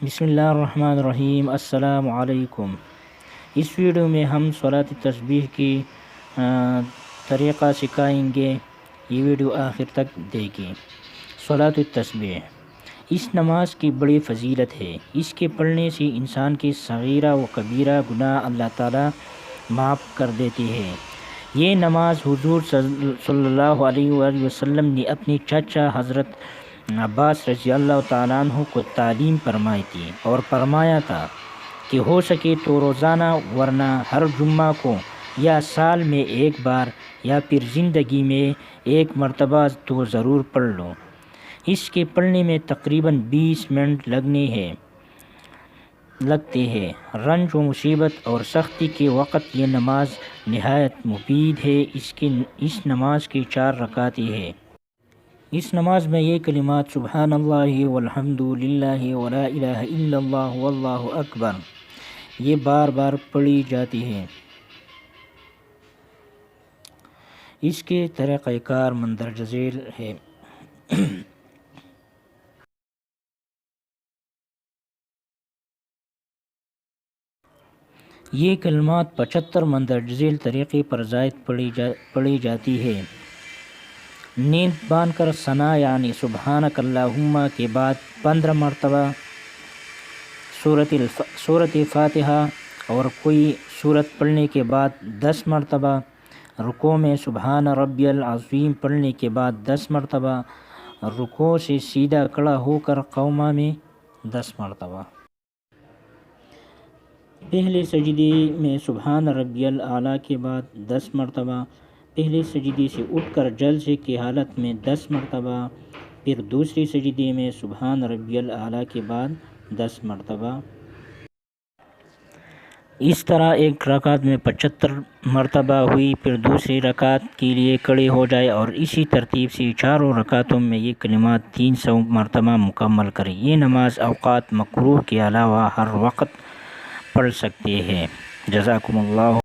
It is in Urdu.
بسم اللہ الرحمن الرحیم۔ السلام علیکم۔ اس ویڈیو میں ہم صلاۃ تسبیح کی طریقہ سکھائیں گے، یہ ویڈیو آخر تک دیکھیں۔ صلاۃ التسبیح اس نماز کی بڑی فضیلت ہے۔ اس کے پڑھنے سے انسان کے صغیرہ و کبیرہ گناہ اللہ تعالیٰ معاف کر دیتے ہیں۔ یہ نماز حضور صلی اللہ علیہ وآلہ وسلم نے اپنے چچا حضرت عباس رضی اللہ تعالیٰ عنہ کو تعلیم فرمائی تھی، اور فرمایا تھا کہ ہو سکے تو روزانہ ورنہ ہر جمعہ کو یا سال میں ایک بار یا پھر زندگی میں ایک مرتبہ تو ضرور پڑھ لو۔ اس کے پڑھنے میں تقریباً 20 منٹ لگتے ہیں۔ رنج و مصیبت اور سختی کے وقت یہ نماز نہایت مفید ہے۔ اس نماز کی 4 رکعتیں ہیں۔ اس نماز میں یہ کلمات سبحان اللہ والحمد للہ ولا الہ الا اللہ واللہ اکبر یہ بار بار پڑھی جاتی ہیں۔ اس کے طریقہ کار مندرجہ ذیل ہے۔ یہ کلمات 75 مندرجہ ذیل طریقے پر زائد پڑھی جاتی ہے۔ نیند باندھ کر ثنا یعنی سبحانک اللہم کے بعد 15 مرتبہ سورۃ فاتحہ اور کوئی سورت پڑھنے کے بعد 10 مرتبہ، رکوع میں سبحان ربی العظیم پڑھنے کے بعد 10 مرتبہ، رکوع سے سیدھا کھڑا ہو کر قوما میں 10 مرتبہ، پہلے سجدے میں سبحان ربی الاعلیٰ کے بعد 10 مرتبہ، پہلے سجدے سے اٹھ کر جلسے کی حالت میں 10 مرتبہ، پھر دوسرے سجدے میں سبحان ربی الاعلیٰ کے بعد 10 مرتبہ۔ اس طرح ایک رکعت میں 75 مرتبہ ہوئی، پھر دوسری رکعت کے لیے کھڑے ہو جائے اور اسی ترتیب سے چاروں رکعتوں میں یہ کلمات 300 مرتبہ مکمل کریں۔ یہ نماز اوقات مکروہ کے علاوہ ہر وقت پڑھ سکتے ہیں۔ جزاکم اللہ۔